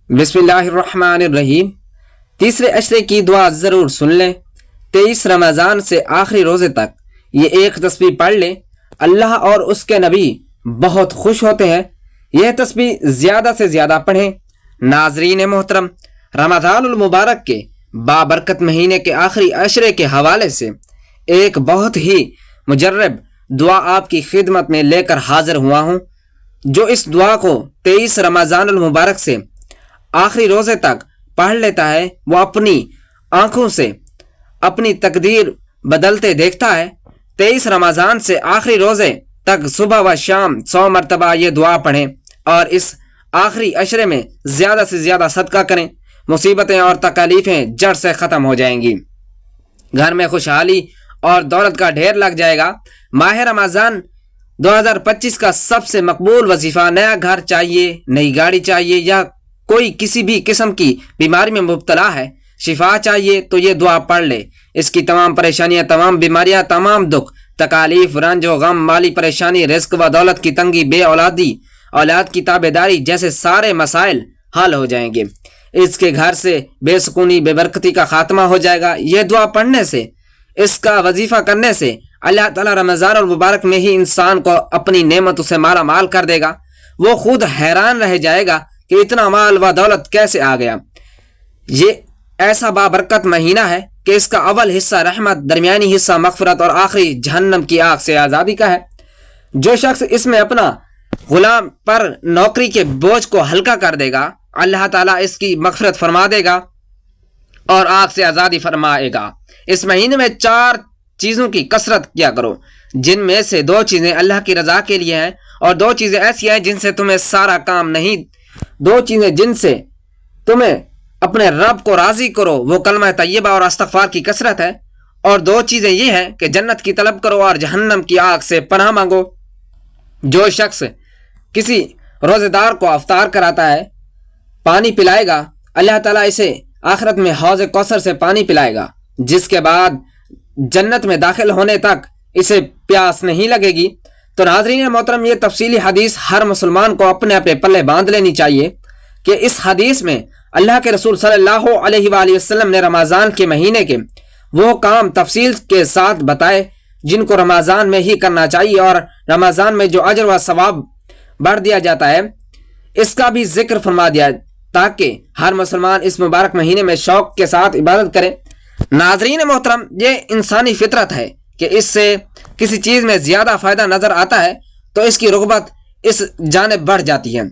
بسم اللہ الرحمن الرحیم۔ تیسرے عشرے کی دعا ضرور سن لیں۔ 23 رمضان سے آخری روزے تک یہ ایک تسبیح پڑھ لیں، اللہ اور اس کے نبی بہت خوش ہوتے ہیں۔ یہ تسبیح زیادہ سے زیادہ پڑھیں۔ ناظرین محترم، رمضان المبارک کے بابرکت مہینے کے آخری عشرے کے حوالے سے ایک بہت ہی مجرب دعا آپ کی خدمت میں لے کر حاضر ہوا ہوں۔ جو اس دعا کو 23 رمضان المبارک سے آخری روزے تک پڑھ لیتا ہے، وہ اپنی آنکھوں سے اپنی تقدیر بدلتے دیکھتا ہے۔ 23 رمضان سے آخری روزے تک صبح و شام 100 مرتبہ یہ دعا پڑھیں اور اس آخری عشرے میں زیادہ سے زیادہ صدقہ کریں۔ مصیبتیں اور تکالیفیں جڑ سے ختم ہو جائیں گی، گھر میں خوشحالی اور دولت کا ڈھیر لگ جائے گا۔ ماہ رمضان 2025 کا سب سے مقبول وظیفہ نیا گھر چاہیے، نئی گاڑی چاہیے، یا کوئی کسی بھی قسم کی بیماری میں مبتلا ہے، شفا چاہیے تو یہ دعا پڑھ لے۔ اس کی تمام پریشانیاں، تمام بیماریاں، تمام دکھ تکالیف، رنج و غم، مالی پریشانی، رزق و دولت کی تنگی، بے اولادی، اولاد کی تابع داری جیسے سارے مسائل حل ہو جائیں گے۔ اس کے گھر سے بے سکونی، بے برکتی کا خاتمہ ہو جائے گا۔ یہ دعا پڑھنے سے، اس کا وظیفہ کرنے سے اللہ تعالیٰ رمضان المبارک میں ہی انسان کو اپنی نعمتوں سے مالا مال کر دے گا۔ وہ خود حیران رہ جائے گا کہ اتنا مال و دولت کیسے آ گیا۔ یہ ایسا بابرکت مہینہ ہے کہ اس کا اول حصہ رحمت، درمیانی حصہ مغفرت اور آخری جہنم کی آگ سے آزادی کا ہے۔ جو شخص اس میں اپنا غلام پر نوکری کے بوجھ کو ہلکا کر دے گا، اللہ تعالیٰ اس کی مغفرت فرما دے گا اور آگ سے آزادی فرمائے گا۔ اس مہینے میں 4 چیزوں کی کثرت کیا کرو، جن میں سے 2 چیزیں اللہ کی رضا کے لیے ہیں اور 2 چیزیں ایسی ہیں جن سے تمہیں سارا کام نہیں۔ 2 چیزیں جن سے تمہیں اپنے رب کو راضی کرو وہ کلمہ طیبہ اور استغفار کی کثرت ہے، اور 2 چیزیں یہ ہیں کہ جنت کی طلب کرو اور جہنم کی آگ سے پناہ مانگو۔ جو شخص کسی روزے دار کو افطار کراتا ہے، پانی پلائے گا، اللہ تعالیٰ اسے آخرت میں حوض کوثر سے پانی پلائے گا، جس کے بعد جنت میں داخل ہونے تک اسے پیاس نہیں لگے گی۔ تو ناظرین محترم، یہ تفصیلی حدیث ہر مسلمان کو اپنے اپنے پلے باندھ لینی چاہیے کہ اس حدیث میں اللہ کے رسول صلی اللہ علیہ وآلہ وسلم نے رمضان کے مہینے کے وہ کام تفصیل کے ساتھ بتائے جن کو رمضان میں ہی کرنا چاہیے، اور رمضان میں جو اجر و ثواب بڑھ دیا جاتا ہے اس کا بھی ذکر فرما دیا تاکہ ہر مسلمان اس مبارک مہینے میں شوق کے ساتھ عبادت کرے۔ ناظرین محترم، یہ انسانی فطرت ہے کہ اس سے کسی چیز میں زیادہ فائدہ نظر آتا ہے تو اس کی رغبت اس جانب بڑھ جاتی ہے۔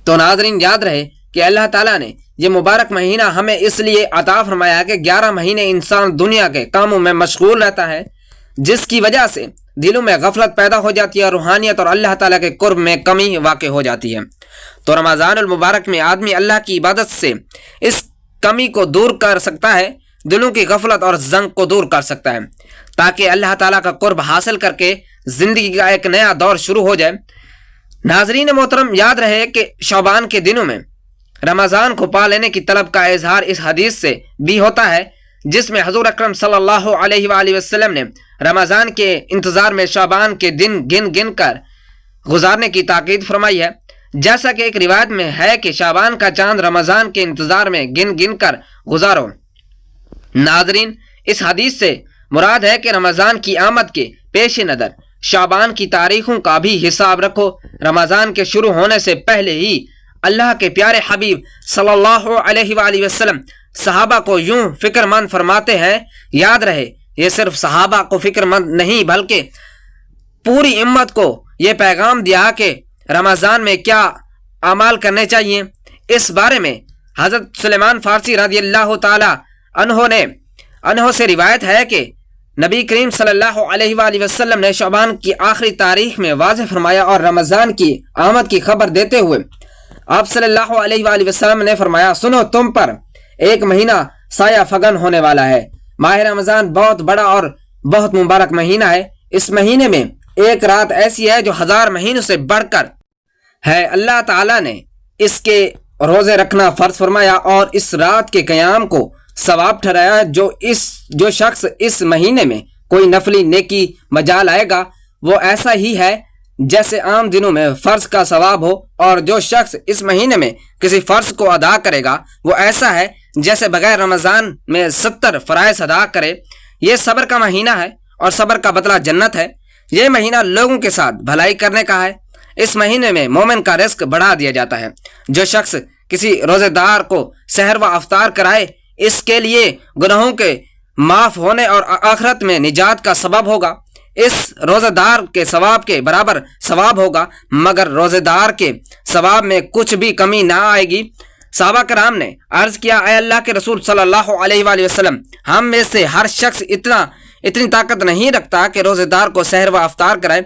تو ناظرین یاد رہے کہ اللہ تعالیٰ نے یہ مبارک مہینہ ہمیں اس لیے عطا فرمایا کہ 11 مہینے انسان دنیا کے کاموں میں مشغول رہتا ہے، جس کی وجہ سے دلوں میں غفلت پیدا ہو جاتی ہے اور روحانیت اور اللہ تعالیٰ کے قرب میں کمی واقع ہو جاتی ہے۔ تو رمضان المبارک میں آدمی اللہ کی عبادت سے اس کمی کو دور کر سکتا ہے، دلوں کی غفلت اور زنگ کو دور کر سکتا ہے، تاکہ اللہ تعالیٰ کا قرب حاصل کر کے زندگی کا ایک نیا دور شروع ہو جائے۔ ناظرین محترم، یاد رہے کہ شعبان کے دنوں میں رمضان کو پا لینے کی طلب کا اظہار اس حدیث سے بھی ہوتا ہے، جس میں حضور اکرم صلی اللہ علیہ وآلہ وسلم نے رمضان کے انتظار میں شعبان کے دن گن گن کر گزارنے کی تاکید فرمائی ہے۔ جیسا کہ ایک روایت میں ہے کہ شعبان کا چاند رمضان کے انتظار میں گن گن کر گزارو۔ ناظرین، اس حدیث سے مراد ہے کہ رمضان کی آمد کے پیش نظر شعبان کی تاریخوں کا بھی حساب رکھو۔ رمضان کے شروع ہونے سے پہلے ہی اللہ کے پیارے حبیب صلی اللہ علیہ وآلہ وسلم صحابہ کو یوں فکر مند فرماتے ہیں۔ یاد رہے، یہ صرف صحابہ کو فکر مند نہیں بلکہ پوری امت کو یہ پیغام دیا کہ رمضان میں کیا اعمال کرنے چاہیے۔ اس بارے میں حضرت سلیمان فارسی رضی اللہ تعالی عنہ سے روایت ہے کہ نبی کریم صلی اللہ علیہ وآلہ وسلم نے شعبان کی آخری تاریخ میں واضح فرمایا، اور رمضان کی آمد کی خبر دیتے ہوئے آپ صلی اللہ علیہ وآلہ وسلم نے فرمایا، سنو، تم پر ایک مہینہ سایہ فگن ہونے والا ہے۔ ماہ رمضان بہت بڑا اور بہت مبارک مہینہ ہے۔ اس مہینے میں ایک رات ایسی ہے جو 1000 مہینوں سے بڑھ کر ہے۔ اللہ تعالیٰ نے اس کے روزے رکھنا فرض فرمایا اور اس رات کے قیام کو ثواب ٹھہرایا۔ جو شخص اس مہینے میں کوئی نفلی نیکی مجال آئے گا وہ ایسا ہی ہے جیسے عام دنوں میں فرض کا ثواب ہو، اور جو شخص اس مہینے میں کسی فرض کو ادا کرے گا وہ ایسا ہے جیسے بغیر رمضان میں 70 فرائض ادا کرے۔ یہ صبر کا مہینہ ہے اور صبر کا بدلہ جنت ہے۔ یہ مہینہ لوگوں کے ساتھ بھلائی کرنے کا ہے۔ اس مہینے میں مومن کا رزق بڑھا دیا جاتا ہے۔ جو شخص کسی روزے دار کو سحر و افطار کرائے اس کے لیے گناہوں کے معاف ہونے اور آخرت میں نجات کا سبب ہوگا۔ اس روزہ دار کے ثواب کے برابر ثواب ہوگا، مگر روزے دار کے ثواب میں کچھ بھی کمی نہ آئے گی۔ صحابہ کرام نے عرض کیا، اے اللہ کے رسول صلی اللہ علیہ وآلہ وسلم، ہم میں سے ہر شخص اتنی طاقت نہیں رکھتا کہ روزے دار کو سحر و افطار کرائے۔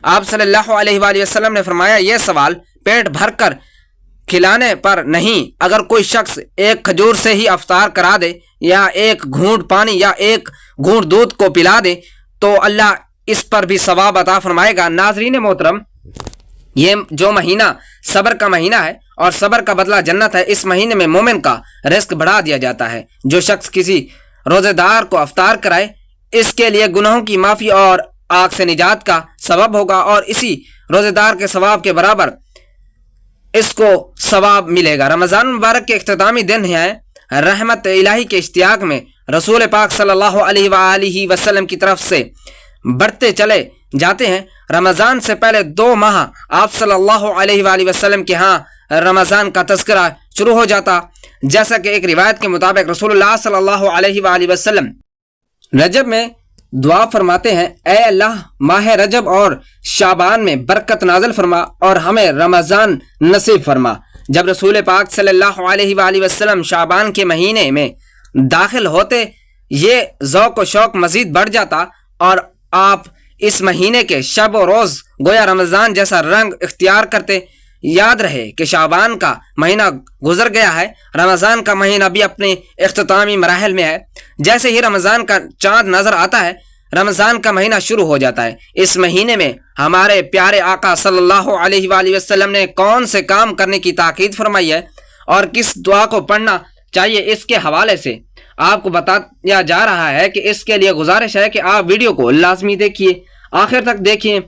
آپ صلی اللہ علیہ وآلہ وسلم نے فرمایا، یہ سوال پیٹ بھر کر کھلانے پر نہیں، اگر کوئی شخص ایک کھجور سے ہی افطار کرا دے یا ایک گھونٹ پانی یا ایک گھونٹ دودھ کو پلا دے تو اللہ اس پر بھی ثواب عطا فرمائے گا۔ ناظرین محترم، یہ جو مہینہ صبر کا مہینہ ہے اور صبر کا بدلہ جنت ہے، اس مہینے میں مومن کا رزق بڑھا دیا جاتا ہے۔ جو شخص کسی روزے دار کو افطار کرائے اس کے لیے گناہوں کی معافی اور آگ سے نجات کا سبب ہوگا، اور اسی روزے دار کے ثواب کے برابر اس کو ثواب ملے گا۔ رمضان مبارک کے اختتامی دن ہے۔ رحمت الہی کے اشتیاق میں رسول پاک صلی اللہ علیہ وآلہ وسلم کی طرف سے بڑھتے چلے جاتے ہیں۔ رمضان سے پہلے 2 ماہ آپ صلی اللہ علیہ وآلہ وسلم کے ہاں رمضان کا تذکرہ شروع ہو جاتا، جیسا کہ ایک روایت کے مطابق رسول اللہ صلی اللہ علیہ وآلہ وسلم رجب میں دعا فرماتے ہیں، اے اللہ ماہ رجب اور شعبان میں برکت نازل فرما اور ہمیں رمضان نصیب فرما۔ جب رسول پاک صلی اللہ علیہ وآلہ وسلم شعبان کے مہینے میں داخل ہوتے، یہ ذوق و شوق مزید بڑھ جاتا اور آپ اس مہینے کے شب و روز گویا رمضان جیسا رنگ اختیار کرتے۔ یاد رہے کہ شعبان کا مہینہ گزر گیا ہے، رمضان کا مہینہ بھی اپنے اختتامی مراحل میں ہے۔ جیسے ہی رمضان کا چاند نظر آتا ہے، رمضان کا مہینہ شروع ہو جاتا ہے۔ اس مہینے میں ہمارے پیارے آقا صلی اللہ علیہ وآلہ وسلم نے کون سے کام کرنے کی تاکید فرمائی ہے اور کس دعا کو پڑھنا چاہیے، اس کے حوالے سے آپ کو بتایا جا رہا ہے کہ اس کے لیے گزارش ہے کہ آپ ویڈیو کو لازمی دیکھیے، آخر تک دیکھیے،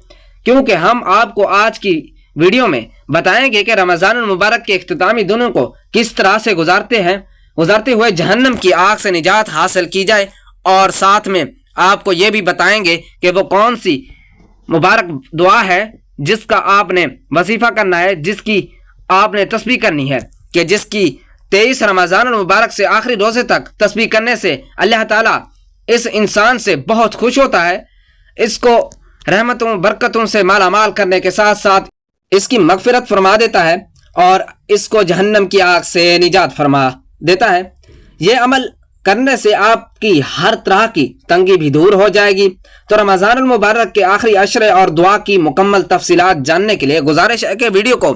کیونکہ ہم آپ کو آج کی ویڈیو میں بتائیں گے کہ رمضان المبارک کے اختتامی دنوں کو کس طرح سے گزارتے ہوئے جہنم کی آگ سے نجات حاصل کی جائے، اور ساتھ میں آپ کو یہ بھی بتائیں گے کہ وہ کون سی مبارک دعا ہے جس کا آپ نے وظیفہ کرنا ہے، جس کی آپ نے تسبیح کرنی ہے، کہ جس کی 23 رمضان المبارک سے آخری روزے تک تسبیح کرنے سے اللہ تعالیٰ اس انسان سے بہت خوش ہوتا ہے، اس کو رحمتوں برکتوں سے مالا مال کرنے کے ساتھ ساتھ اس کی مغفرت فرما دیتا ہے اور اس کو جہنم کی آگ سے نجات فرما دیتا ہے۔ یہ عمل کرنے سے آپ کی ہر طرح کی تنگی بھی دور ہو جائے گی۔ تو رمضان المبارک کے آخری عشرے اور دعا کی مکمل تفصیلات جاننے کے لیے گزارش ہے کہ ویڈیو کو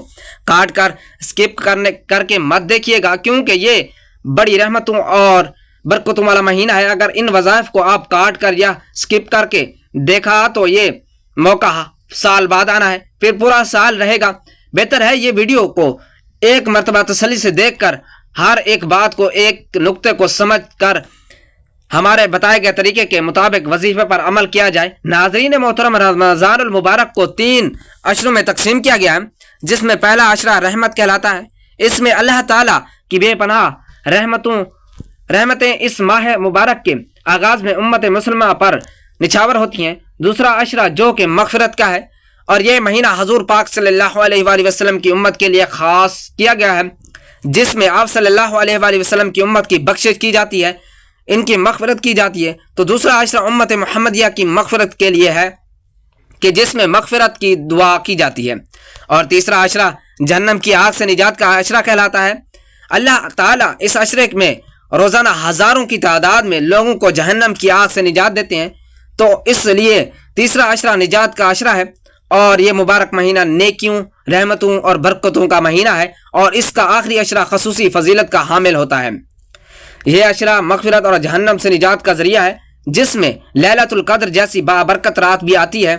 کاٹ کر سکپ کر کے مت دیکھیے گا، کیونکہ یہ بڑی رحمتوں اور برکتوں والا مہینہ ہے۔ اگر ان وظائف کو آپ کاٹ کر یا سکپ کر کے دیکھا تو یہ موقع سال بعد آنا ہے، پھر پورا سال رہے گا۔ بہتر ہے یہ ویڈیو کو ایک مرتبہ تسلی سے دیکھ کر ہر ایک بات کو، ایک نقطے کو سمجھ کر ہمارے بتائے گئے طریقے کے مطابق وظیفے پر عمل کیا جائے۔ ناظرین محترم، رمضان المبارک کو 3 عشروں میں تقسیم کیا گیا ہے، جس میں پہلا عشرہ رحمت کہلاتا ہے۔ اس میں اللہ تعالیٰ کی بے پناہ رحمتیں اس ماہ مبارک کے آغاز میں امت مسلمہ پر نچھاور ہوتی ہیں۔ دوسرا عشرہ جو کہ مغفرت کا ہے، اور یہ مہینہ حضور پاک صلی اللہ علیہ وآلہ وسلم کی امت کے لیے خاص کیا گیا ہے، جس میں آپ صلی اللہ علیہ وآلہ وسلم کی امت کی بخشش کی جاتی ہے، ان کی مغفرت کی جاتی ہے۔ تو دوسرا عشرہ امت محمدیہ کی مغفرت کے لیے ہے، کہ جس میں مغفرت کی دعا کی جاتی ہے۔ اور تیسرا عشرہ جہنم کی آگ سے نجات کا عشرہ کہلاتا ہے۔ اللہ تعالیٰ اس عشرے میں روزانہ ہزاروں کی تعداد میں لوگوں کو جہنم کی آگ سے نجات دیتے ہیں، تو اس لیے تیسرا عشرہ نجات کا عشرہ ہے، اور یہ مبارک مہینہ نیکیوں، رحمتوں اور برکتوں کا مہینہ ہے، اور اس کا آخری عشرہ خصوصی فضیلت کا حامل ہوتا ہے۔ یہ عشرہ مغفرت اور جہنم سے نجات کا ذریعہ ہے، جس میں لیلۃ القدر جیسی بابرکت رات بھی آتی ہے۔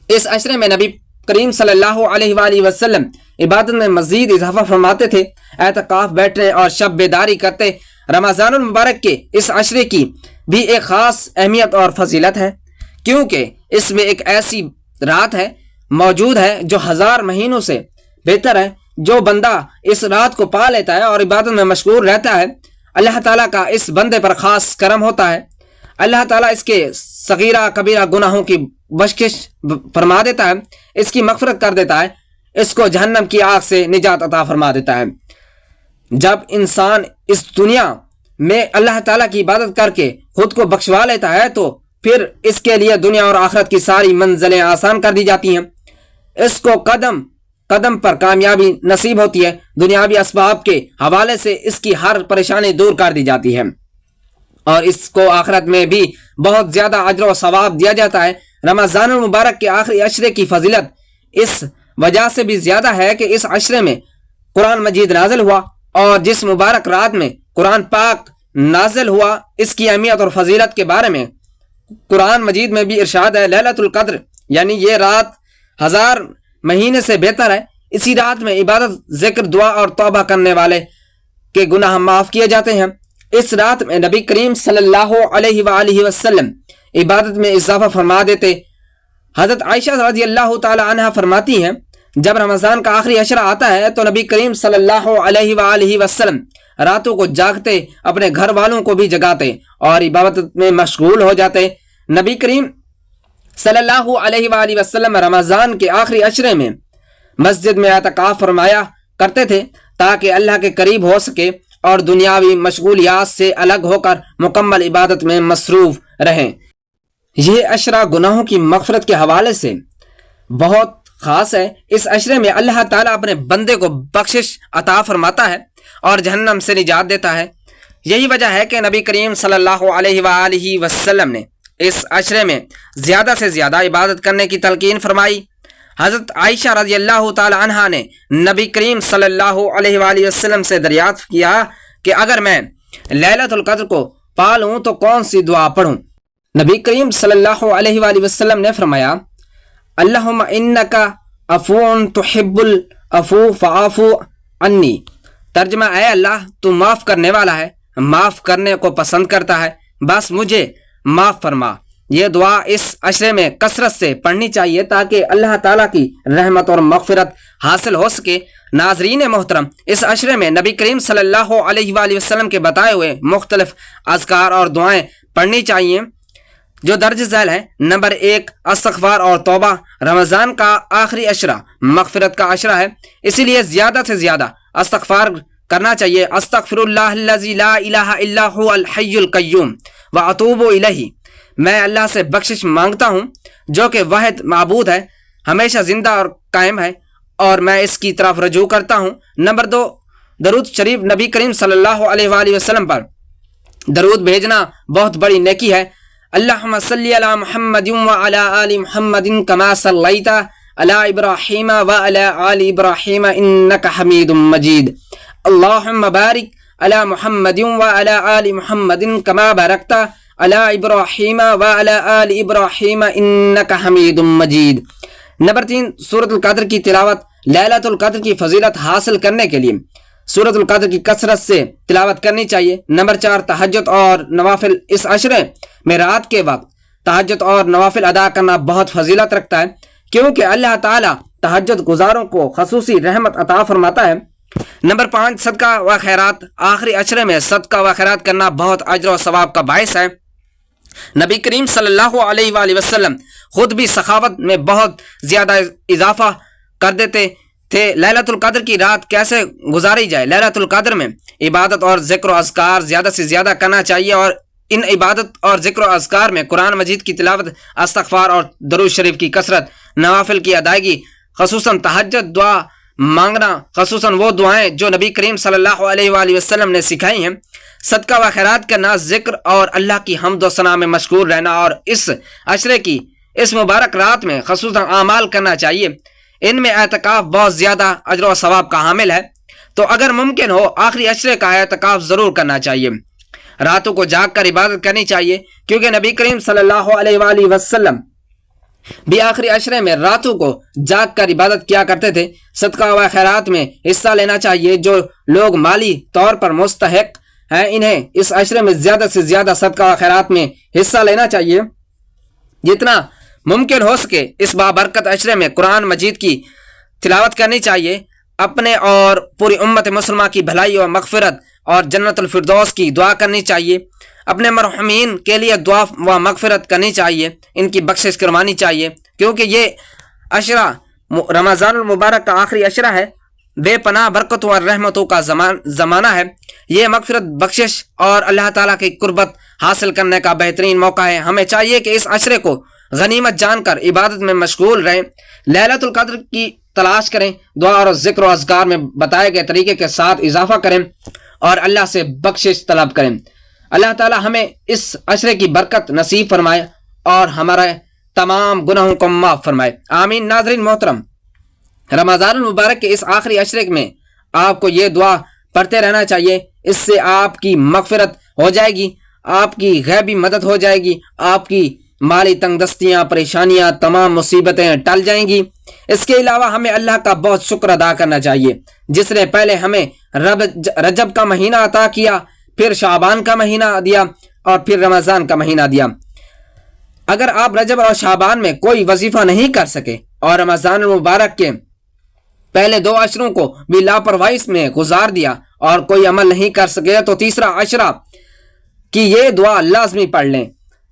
اس عشرے میں نبی کریم صلی اللہ علیہ وآلہ وسلم عبادت میں مزید اضافہ فرماتے تھے، اعتکاف بیٹھنے اور شب بیداری کرتے۔ رمضان المبارک کے اس عشرے کی بھی ایک خاص اہمیت اور فضیلت ہے، کیونکہ اس میں ایک ایسی رات ہے موجود ہے جو 1000 مہینوں سے بہتر ہے۔ جو بندہ اس رات کو پا لیتا ہے اور عبادت میں مشغول رہتا ہے، اللہ تعالیٰ کا اس بندے پر خاص کرم ہوتا ہے۔ اللہ تعالیٰ اس کے صغیرہ کبیرہ گناہوں کی بخشش فرما دیتا ہے، اس کی مغفرت کر دیتا ہے، اس کو جہنم کی آگ سے نجات عطا فرما دیتا ہے۔ جب انسان اس دنیا میں اللہ تعالیٰ کی عبادت کر کے خود کو بخشوا لیتا ہے تو پھر اس کے لیے دنیا اور آخرت کی ساری منزلیں آسان کر دی جاتی ہیں، اس کو قدم قدم پر کامیابی نصیب ہوتی ہے، دنیاوی اسباب کے حوالے سے اس کی ہر پریشانی دور کر دی جاتی ہے، اور اس کو آخرت میں بھی بہت زیادہ اجر و ثواب دیا جاتا ہے۔ رمضان المبارک کے آخری عشرے کی فضیلت اس وجہ سے بھی زیادہ ہے کہ اس عشرے میں قرآن مجید نازل ہوا، اور جس مبارک رات میں قرآن پاک نازل ہوا اس کی اہمیت اور فضیلت کے بارے میں قرآن مجید میں بھی ارشاد ہے، لیلۃ القدر، یعنی یہ رات 1000 مہینے سے بہتر ہے۔ اسی رات میں عبادت، ذکر، دعا اور توبہ کرنے والے کے گناہ معاف کیے جاتے ہیں۔ اس رات میں نبی کریم صلی اللہ علیہ وآلہ وسلم عبادت میں اضافہ فرما دیتے۔ حضرت عائشہ رضی اللہ تعالی عنہ فرماتی ہیں، جب رمضان کا آخری عشرہ آتا ہے تو نبی کریم صلی اللہ علیہ وآلہ وسلم راتوں کو جاگتے، اپنے گھر والوں کو بھی جگاتے اور عبادت میں مشغول ہو جاتے۔ نبی کریم صلی اللہ علیہ وآلہ وسلم رمضان کے آخری عشرے میں مسجد میں اعتکاف فرمایا کرتے تھے تاکہ اللہ کے قریب ہو سکے اور دنیاوی مشغولیات سے الگ ہو کر مکمل عبادت میں مصروف رہیں۔ یہ عشرہ گناہوں کی مغفرت کے حوالے سے بہت خاص ہے۔ اس عشرے میں اللہ تعالیٰ اپنے بندے کو بخشش عطا فرماتا ہے اور جہنم سے نجات دیتا ہے۔ یہی وجہ ہے کہ نبی کریم صلی اللہ علیہ وآلہ وسلم نے اس عشرے میں زیادہ سے زیادہ عبادت کرنے کی تلقین فرمائی۔ حضرت عائشہ رضی اللہ تعالی عنہا نے نبی کریم صلی اللہ علیہ وآلہ وسلم سے دریافت کیا کہ اگر میں لیلۃ القدر کو پا لوں تو کون سی دعا پڑھوں؟ نبی کریم صلی اللہ علیہ وآلہ وسلم نے فرمایا، اللہم انک عفو تحب العفو فاعف عنی، ترجمہ، اے اللہ تو معاف کرنے والا ہے، معاف کرنے کو پسند کرتا ہے، بس مجھے معاف فرما۔ یہ دعا اس عشرے میں کثرت سے پڑھنی چاہیے تاکہ اللہ تعالیٰ کی رحمت اور مغفرت حاصل ہو سکے۔ ناظرین محترم، اس عشرے میں نبی کریم صلی اللہ علیہ وآلہ وسلم کے بتائے ہوئے مختلف اذکار اور دعائیں پڑھنی چاہیے جو درج ذیل ہیں۔ نمبر 1، استغفار اور توبہ۔ رمضان کا آخری عشرہ مغفرت کا عشرہ ہے، اسی لیے زیادہ سے زیادہ استغفار کرنا چاہیے۔ استغفر اللہ الذی لا الہ الا هو الحی القیوم واتوب الیہ، میں اللہ سے بخشش مانگتا ہوں جو کہ واحد معبود ہے، ہمیشہ زندہ اور قائم ہے، اور میں اس کی طرف رجوع کرتا ہوں۔ نمبر 2، درود شریف۔ نبی کریم صلی اللہ علیہ وآلہ وسلم پر درود بھیجنا بہت بڑی نیکی ہے۔ اللہم صلی علی محمد وعلی آل محمد کما صلیت علی ابراہیم وعلی آل ابراہیم انک حمید مجید، اللہم بارک علی محمد وعلی آل محمد کما بارکت علی ابراہیم وعلی آل ابراہیم انک حمید مجید۔ نمبر 3، سورۃ القدر کی تلاوت۔ لیلۃ القدر کی فضیلت حاصل کرنے کے لیے سورۃ القدر کی کثرت سے تلاوت کرنی چاہیے۔ نمبر 4، تہجد اور نوافل۔ اس عشرے میں رات کے وقت تہجد اور نوافل ادا کرنا بہت فضیلت رکھتا ہے کیونکہ اللہ تعالیٰ تہجد گزاروں کو خصوصی رحمت عطا فرماتا ہے۔ نمبر 5، صدقہ و خیرات۔ آخری عشرے میں صدقہ و خیرات کرنا بہت اجر و ثواب کا باعث ہے۔ نبی کریم صلی اللہ علیہ وآلہ وسلم خود بھی سخاوت میں بہت زیادہ اضافہ کر دیتے تھے۔ لیلۃ القدر کی رات کیسے گزاری جائے؟ لیلۃ القدر میں عبادت اور ذکر و اذکار زیادہ سے زیادہ کرنا چاہیے، اور ان عبادت اور ذکر و اذکار میں قرآن مجید کی تلاوت، استغفار اور درود شریف کی کثرت، نوافل کی ادائیگی، خصوصاً تہجد، دعا مانگنا، خصوصاً وہ دعائیں جو نبی کریم صلی اللہ علیہ وآلہ وسلم نے سکھائی ہیں، صدقہ و خیرات کرنا، ذکر اور اللہ کی حمد و ثنا میں مشغول رہنا، اور اس عشرے کی اس مبارک رات میں خصوصاً اعمال کرنا چاہیے۔ ان میں اعتکاف بہت زیادہ اجر و ثواب کا حامل ہے، تو اگر ممکن ہو آخری عشرے کا اعتکاف ضرور کرنا چاہیے۔ راتوں کو جاگ کر عبادت کرنی چاہیے کیونکہ نبی کریم صلی اللہ علیہ وآلہ وسلم بھی آخری عشرے میں راتوں کو جاگ کر عبادت کیا کرتے تھے۔ صدقہ و خیرات میں حصہ لینا چاہیے۔ جو لوگ مالی طور پر مستحق ہیں انہیں اس عشرے میں زیادہ سے زیادہ صدقہ و خیرات میں حصہ لینا چاہیے۔ جتنا ممکن ہو سکے اس بابرکت عشرے میں قرآن مجید کی تلاوت کرنی چاہیے، اپنے اور پوری امت مسلمہ کی بھلائی و مغفرت اور جنت الفردوس کی دعا کرنی چاہیے، اپنے مرحومین کے لیے دعا و مغفرت کرنی چاہیے، ان کی بخشش کروانی چاہیے، کیونکہ یہ عشرہ رمضان المبارک کا آخری عشرہ ہے، بے پناہ برکتوں اور رحمتوں کا زمانہ ہے۔ یہ مغفرت، بخشش اور اللہ تعالیٰ کی قربت حاصل کرنے کا بہترین موقع ہے۔ ہمیں چاہیے کہ اس عشرے کو غنیمت جان کر عبادت میں مشغول رہیں، لیلۃ القدر کی تلاش کریں، دعا اور ذکر و اذکار میں بتائے گئے طریقے کے ساتھ اضافہ کریں اور اللہ سے بخشش طلب کریں۔ اللہ تعالیٰ ہمیں اس عشرے کی برکت نصیب فرمائے اور ہمارے تمام گناہوں کو معاف فرمائے، آمین۔ ناظرین محترم، رمضان المبارک کے اس آخری عشرے میں آپ کو یہ دعا پڑھتے رہنا چاہیے، اس سے آپ کی مغفرت ہو جائے گی، آپ کی غیبی مدد ہو جائے گی، آپ کی مالی تنگ دستیاں، پریشانیاں، تمام مصیبتیں ٹل جائیں گی۔ اس کے علاوہ ہمیں اللہ کا بہت شکر ادا کرنا چاہیے، جس نے پہلے ہمیں رجب کا مہینہ عطا کیا، پھر شعبان کا مہینہ دیا اور پھر رمضان کا مہینہ دیا۔ اگر آپ رجب اور شعبان میں کوئی وظیفہ نہیں کر سکے اور رمضان المبارک کے پہلے 2 عشروں کو بھی لاپرواہی میں گزار دیا اور کوئی عمل نہیں کر سکے تو تیسرا عشرہ کی یہ دعا لازمی پڑھ لیں۔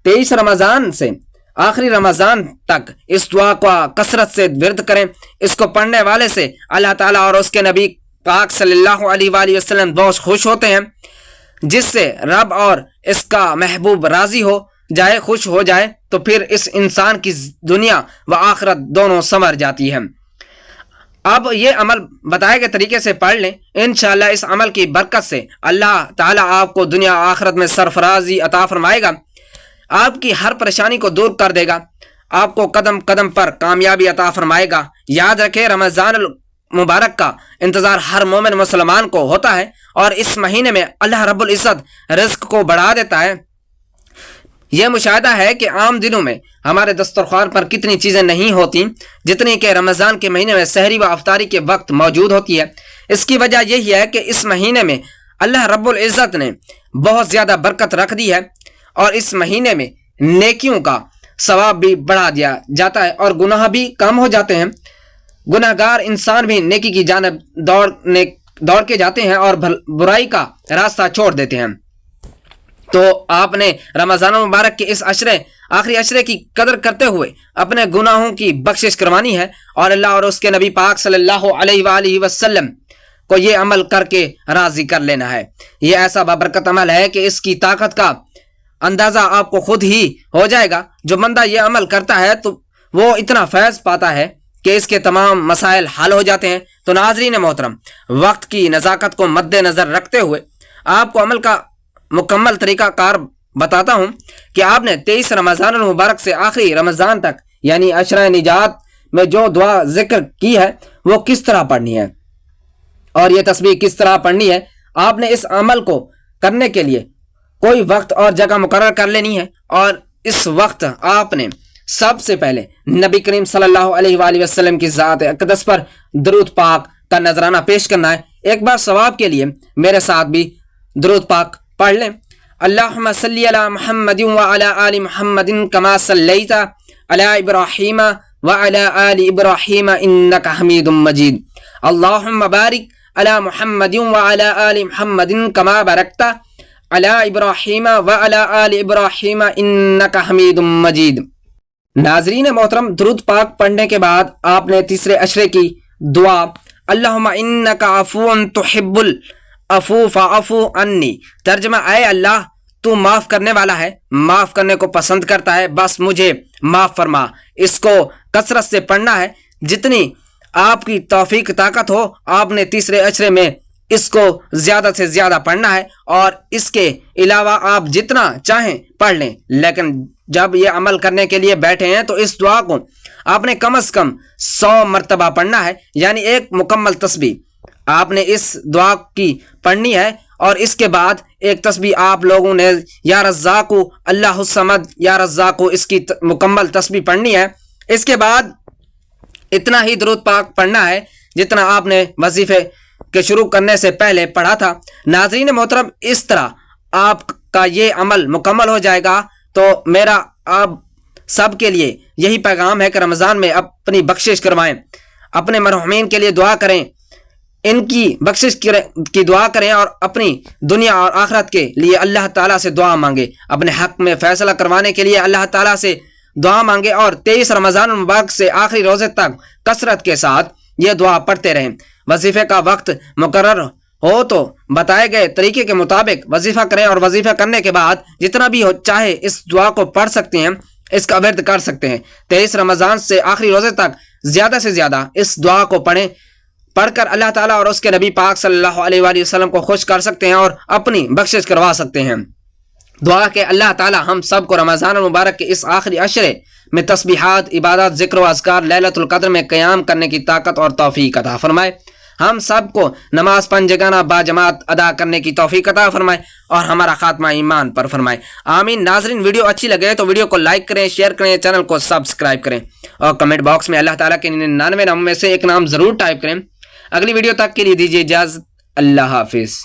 23 رمضان سے آخری رمضان تک اس دعا کو کثرت سے ورد کریں۔ اس کو پڑھنے والے سے اللہ تعالیٰ اور اس کے نبی پاک صلی اللہ علیہ وآلہ وسلم بہت خوش ہوتے ہیں، جس سے رب اور اس کا محبوب راضی ہو جائے، خوش ہو جائے، تو پھر اس انسان کی دنیا و آخرت دونوں سنور جاتی ہے۔ اب یہ عمل بتائے گئے طریقے سے پڑھ لیں، انشاءاللہ اس عمل کی برکت سے اللہ تعالیٰ آپ کو دنیا و آخرت میں سرفرازی عطا فرمائے گا، آپ کی ہر پریشانی کو دور کر دے گا، آپ کو قدم قدم پر کامیابی عطا فرمائے گا۔ یاد رکھیں، رمضان المبارک کا انتظار ہر مومن مسلمان کو ہوتا ہے، اور اس مہینے میں اللہ رب العزت رزق کو بڑھا دیتا ہے۔ یہ مشاہدہ ہے کہ عام دنوں میں ہمارے دسترخوان پر کتنی چیزیں نہیں ہوتی جتنی کہ رمضان کے مہینے میں سحری و افطاری کے وقت موجود ہوتی ہے۔ اس کی وجہ یہی ہے کہ اس مہینے میں اللہ رب العزت نے بہت زیادہ برکت رکھ دی ہے، اور اس مہینے میں نیکیوں کا ثواب بھی بڑھا دیا جاتا ہے اور گناہ بھی کم ہو جاتے ہیں۔ گناہ گار انسان بھی نیکی کی جانب دوڑ کے جاتے ہیں اور برائی کا راستہ چھوڑ دیتے ہیں۔ تو آپ نے رمضان مبارک کے اس آخری عشرے کی قدر کرتے ہوئے اپنے گناہوں کی بخشش کروانی ہے، اور اللہ اور اس کے نبی پاک صلی اللہ علیہ وآلہ وسلم کو یہ عمل کر کے راضی کر لینا ہے۔ یہ ایسا بابرکت عمل ہے کہ اس کی طاقت کا اندازہ آپ کو خود ہی ہو جائے گا۔ جو بندہ یہ عمل کرتا ہے تو وہ اتنا فیض پاتا ہے کہ اس کے تمام مسائل حل ہو جاتے ہیں۔ تو ناظرین محترم، وقت کی نزاکت کو مد نظر رکھتے ہوئے آپ کو عمل کا مکمل طریقہ کار بتاتا ہوں کہ آپ نے 23 رمضان المبارک سے آخری رمضان تک یعنی عشرہ نجات میں جو دعا ذکر کی ہے وہ کس طرح پڑھنی ہے، اور یہ تسبیح کس طرح پڑھنی ہے۔ آپ نے اس عمل کو کرنے کے لیے کوئی وقت اور جگہ مقرر کر لینی ہے، اور اس وقت آپ نے سب سے پہلے نبی کریم صلی اللہ علیہ وآلہ وسلم کی ذات اقدس پر درود پاک کا نذرانہ پیش کرنا ہے۔ ایک بار ثواب کے لیے میرے ساتھ بھی درود پاک پڑھ لیں۔ اللہم صلی علی محمد وعلی آل محمد کما صلیت علی ابراہیم وعلی آل ابراہیم انک حمید مجید۔ اللہم بارک علی محمد وعلی آل محمد کما بارکت علی ابراہیم وعلی آل ابراہیم انک حمید مجید۔ ناظرین محترم، درود پاک پڑھنے کے بعد آپ نے تیسرے عشرے کی دعا اللہم انک عفو تحب العفو فاعف عنی، ترجمہ اے اللہ تو معاف کرنے والا ہے، معاف کرنے کو پسند کرتا ہے، بس مجھے معاف فرما۔ اس کو کثرت سے پڑھنا ہے، جتنی آپ کی توفیق طاقت ہو آپ نے تیسرے عشرے میں اس کو زیادہ سے زیادہ پڑھنا ہے، اور اس کے علاوہ آپ جتنا چاہیں پڑھ لیں، لیکن جب یہ عمل کرنے کے لیے بیٹھے ہیں تو اس دعا کو آپ نے کم از کم 100 مرتبہ پڑھنا ہے، یعنی ایک مکمل تسبیح آپ نے اس دعا کی پڑھنی ہے۔ اور اس کے بعد ایک تسبیح آپ لوگوں نے یا رزاق اللہ الصمد یا رزاق اس کی مکمل تسبیح پڑھنی ہے۔ اس کے بعد اتنا ہی درود پاک پڑھنا ہے جتنا آپ نے وظیفے کے شروع کرنے سے پہلے پڑھا تھا۔ ناظرین محترم، اس طرح آپ کا یہ عمل مکمل ہو جائے گا تو میرا آپ سب کے لیے یہی پیغام ہے کہ رمضان میں اپنی بخشش کروائیں، اپنے مرحومین کے لیے دعا کریں، ان کی بخشش کی دعا کریں، اور اپنی دنیا اور آخرت کے لیے اللہ تعالیٰ سے دعا مانگے، اپنے حق میں فیصلہ کروانے کے لیے اللہ تعالیٰ سے دعا مانگے، اور 23 رمضان المبارک سے آخری روزے تک کثرت کے ساتھ یہ دعا پڑھتے رہیں۔ وظیفے کا وقت مقرر ہو تو بتائے گئے طریقے کے مطابق وظیفہ کریں، اور وظیفہ کرنے کے بعد جتنا بھی چاہے اس دعا کو پڑھ سکتے ہیں، اس کا ورد کر سکتے ہیں۔ 23 رمضان سے آخری روزے تک زیادہ سے زیادہ اس دعا کو پڑھ کر اللہ تعالیٰ اور اس کے نبی پاک صلی اللہ علیہ وآلہ وسلم کو خوش کر سکتے ہیں اور اپنی بخشش کروا سکتے ہیں۔ دعا کہ اللہ تعالیٰ ہم سب کو رمضان المبارک کے اس آخری عشرے میں تسبیحات، عبادات، ذکر و اذکار، لیلۃ القدر میں قیام کرنے کی طاقت اور توفیق عطا فرمائے، ہم سب کو نماز پنجگانہ باجماعت ادا کرنے کی توفیق عطا فرمائے، اور ہمارا خاتمہ ایمان پر فرمائے، آمین۔ ناظرین، ویڈیو اچھی لگے تو ویڈیو کو لائک کریں، شیئر کریں، چینل کو سبسکرائب کریں، اور کمنٹ باکس میں اللہ تعالیٰ کے 99 ناموں میں سے ایک نام ضرور ٹائپ کریں۔ اگلی ویڈیو تک کے لیے دیجیے اجازت، اللہ حافظ۔